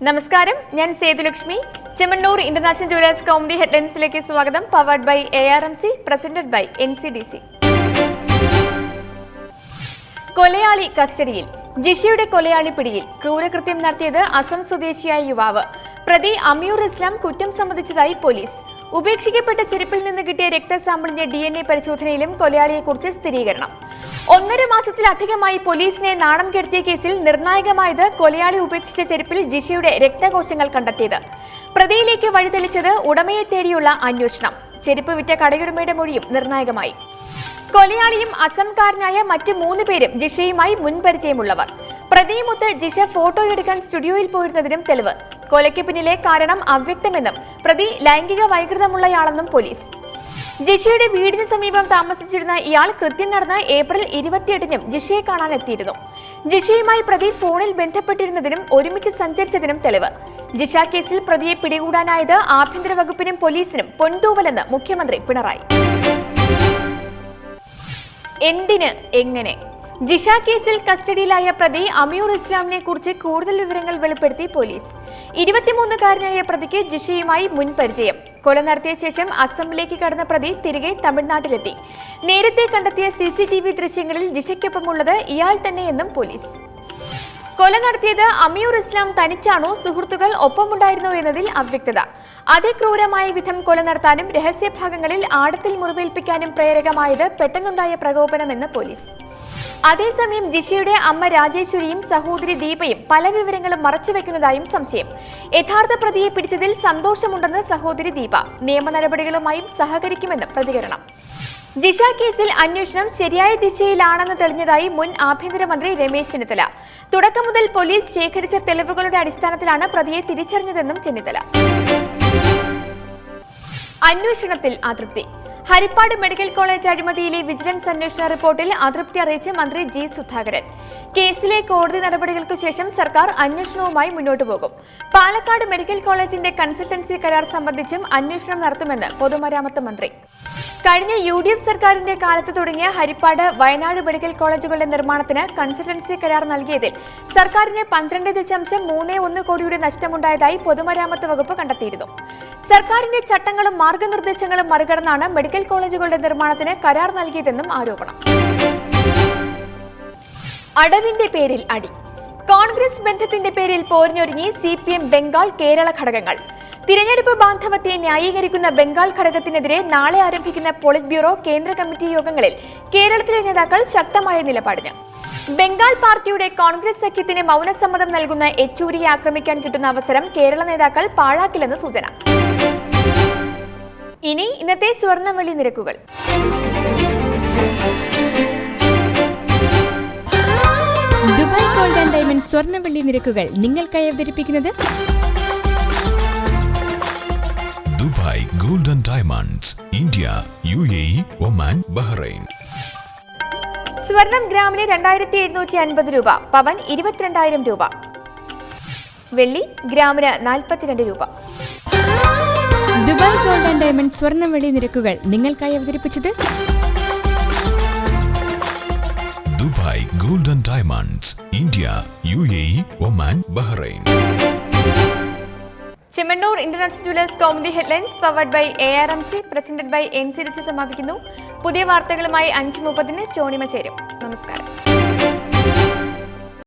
നമസ്കാരം, ഞാൻ Sethulakshmi. Chemmanur international jewellers Kaumudi ഹെഡ്ലൈൻസിലേക്ക് സ്വാഗതം. Powered by ARMC, presented by NCDC. കൊലയാളി കസ്റ്റഡിയിൽ. ജിഷയുടെ കൊലയാളി പിടിയിൽ. ക്രൂരകൃത്യം നടത്തിയത് അസം സ്വദേശിയായ യുവാവ്. പ്രതി അമിയൂർ ഇസ്ലാം കുറ്റം സമ്മതിച്ചതായി പോലീസ്. ഉപേക്ഷിക്കപ്പെട്ട ചെരുപ്പിൽ നിന്ന് കിട്ടിയ രക്തസാമ്പിളിന്റെ DNA പരിശോധനയിലും കൊലയാളിയെക്കുറിച്ച് സ്ഥിരീകരണം. 1.5 മാസത്തിലധികമായി പോലീസിനെ നാണം കെടുത്തിയ കേസിൽ നിർണായകമായത് കൊലയാളി ഉപേക്ഷിച്ച ചെരുപ്പിൽ ജിഷയുടെ രക്തകോശങ്ങൾ കണ്ടെത്തിയത്. പ്രതിയിലേക്ക് വഴിതെളിച്ചത് ഉടമയെ തേടിയുള്ള അന്വേഷണം. ചെരുപ്പ് വിറ്റ കടയുടമയുടെ മൊഴിയും നിർണായകമായി. കൊലയാളിയും അസംകാരനായ മറ്റ് 3 പേരും ജിഷയുമായി മുൻപരിചയമുള്ളവർ. പ്രതിയുമൊത്ത് ജിഷ ഫോട്ടോയെടുക്കാൻ സ്റ്റുഡിയോയിൽ പോയിരുന്നതിനും തെളിവ്. കൊലയ്ക്ക് പിന്നിലെ കാരണം അവ്യക്തമെന്നും പ്രതി ലൈംഗിക വൈകൃതമുള്ളയാളെന്നും പോലീസ്. ജിഷയുടെ വീടിന് സമീപം താമസിച്ചിരുന്ന ഇയാൾ കൃത്യം നടന്ന ഏപ്രിൽ 28-നും ജിഷയെ കാണാനെത്തിയിരുന്നു. ജിഷയുമായി പ്രതി ഫോണിൽ ബന്ധപ്പെട്ടിരുന്നതിനും ഒരുമിച്ച് സഞ്ചരിച്ചതിനും തെളിവ്. ജിഷ കേസിൽ പ്രതിയെ പിടികൂടാനായത് ആഭ്യന്തര വകുപ്പിനും പോലീസിനും പൊൻതൂവലെന്ന് മുഖ്യമന്ത്രി പിണറായി. എന്തിന്, എങ്ങനെ? ജിഷ കേസിൽ കസ്റ്റഡിയിലായ പ്രതി അമിയൂർ ഇസ്ലാമിനെ കുറിച്ച് കൂടുതൽ വിവരങ്ങൾ വെളിപ്പെടുത്തി പോലീസ്. 23-കാരനായ പ്രതിക്ക് ജിഷയുമായി മുൻപരിചയം. കൊല നടത്തിയ ശേഷം അസമിലേക്ക് കടന്ന പ്രതി തിരികെ തമിഴ്നാട്ടിലെത്തി. നേരത്തെ കണ്ടെത്തിയ CCTV ദൃശ്യങ്ങളിൽ ജിഷയ്ക്കൊപ്പമുള്ളത് ഇയാൾ തന്നെയെന്നും പോലീസ്. കൊല നടത്തിയത് അമിയൂർ ഇസ്ലാം തനിച്ചാണോ, സുഹൃത്തുക്കൾ ഒപ്പമുണ്ടായിരുന്നോ എന്നതിൽ അവ്യക്തത. അതിക്രൂരമായ വിധം കൊല നടത്താനും രഹസ്യഭാഗങ്ങളിൽ ആഴത്തിൽ മുറിവേൽപ്പിക്കാനും പ്രേരകമായത് പെട്ടെന്നുണ്ടായ പ്രകോപനമെന്ന് പോലീസ്. അതേസമയം ജിഷയുടെ അമ്മ രാജേശ്വരിയും സഹോദരി ദീപയും പല വിവരങ്ങളും മറച്ചുവെക്കുന്നതായും സംശയം. യഥാർത്ഥ പ്രതിയെ പിടിച്ചതിൽ സന്തോഷമുണ്ടെന്ന് സഹോദരി ദീപ. നിയമ നടപടികളുമായും സഹകരിക്കുമെന്ന് പ്രതികരണം. ജിഷ കേസിൽ അന്വേഷണം ശരിയായ ദിശയിലാണെന്ന് തെളിഞ്ഞതായി മുൻ ആഭ്യന്തരമന്ത്രി രമേശ് ചെന്നിത്തല. തുടക്കം മുതൽ പോലീസ് ശേഖരിച്ച തെളിവുകളുടെ അടിസ്ഥാനത്തിലാണ് പ്രതിയെ തിരിച്ചറിഞ്ഞതെന്നും ചെന്നിത്തല. അന്വേഷണത്തിൽ അതൃപ്തി. ഹരിപ്പാട് മെഡിക്കൽ കോളേജ് അഴിമതിയിലെ വിജിലൻസ് അന്വേഷണ റിപ്പോർട്ടിൽ അതൃപ്തി അറിയിച്ച് മന്ത്രി G. സുധാകരൻ. കേസിലെ കോടതി നടപടികൾക്കു ശേഷം സർക്കാർ അന്വേഷണവുമായി മുന്നോട്ടു പോകും. പാലക്കാട് മെഡിക്കൽ കോളേജിന്റെ കൺസൾട്ടൻസി കരാർ സംബന്ധിച്ചും അന്വേഷണം നടത്തുമെന്ന് പൊതുമരാമത്ത് മന്ത്രി. കഴിഞ്ഞ UDF സർക്കാരിന്റെ കാലത്ത് തുടങ്ങിയ ഹരിപ്പാട്, വയനാട് മെഡിക്കൽ കോളേജുകളുടെ നിർമ്മാണത്തിന് കൺസൾട്ടൻസി കരാർ നൽകിയതിൽ സർക്കാരിന് 12.31 കോടിയുടെ നഷ്ടമുണ്ടായതായി പൊതുമരാമത്ത് വകുപ്പ് കണ്ടെത്തിയിരുന്നു. സർക്കാരിന്റെ ചട്ടങ്ങളും മാർഗനിർദ്ദേശങ്ങളും മറികടന്നാണ് മെഡിക്കൽ കോളേജുകളുടെ നിർമ്മാണത്തിന് കരാർ നൽകിയതെന്നും ആരോപണം. അടവിന്റെ പേരിൽ അടി. കോൺഗ്രസ് ബന്ധത്തിന്റെ പേരിൽ പോരിനൊരുങ്ങി CPM ബംഗാൾ, കേരള ഘടകങ്ങൾ. തിരഞ്ഞെടുപ്പ് ബാന്ധവത്തെ ന്യായീകരിക്കുന്ന ബംഗാൾ ഘടകത്തിനെതിരെ നാളെ ആരംഭിക്കുന്ന പോളിറ്റ് ബ്യൂറോ കേന്ദ്ര കമ്മിറ്റി യോഗങ്ങളിൽ കേരളത്തിലെ നേതാക്കൾ ശക്തമായ നിലപാടിന്. ബംഗാൾ പാർട്ടിയുടെ കോൺഗ്രസ് സഖ്യത്തിന് മൗനസമ്മതം നൽകുന്ന യെച്ചൂരിയെ ആക്രമിക്കാൻ കിട്ടുന്ന അവസരം കേരള നേതാക്കൾ പാഴാക്കില്ലെന്ന് സൂചന. ഇനി ഇന്നത്തെ സ്വർണ്ണവെള്ളി നിരക്കുകൾ. ദുബായ് ഗോൾഡ് ആൻഡ് ഡയമണ്ട് സ്വർണ്ണവെള്ളി നിരക്കുകൾ നിങ്ങൾക്കായി അവതരിപ്പിക്കുന്നത് Dubai gold and diamonds, India, UAE, Oman, Bahrain. സ്വർണം ഗ്രാമിന് 2750 രൂപ, പവൻ 22,000 രൂപ. വെള്ളി ഗ്രാമിന് 42 രൂപ. ദുബായ് ഗോൾഡ് ആൻഡ് ഡയമണ്ട് സ്വർണ്ണവെള്ളി നിരക്കുകൾ നിങ്ങൾക്കായി അവതരിപ്പിച്ചത് Dubai gold and diamonds, India, UAE, Oman, Bahrain. Chemmanur international jewellers Kaumudi headlines powered by ARMC, presented by NCDC സമാപിക്കുന്നു. പുതിയ വാർത്തകളുമായി 5:30-ന് ചോണിമ ചേരും. നമസ്കാരം.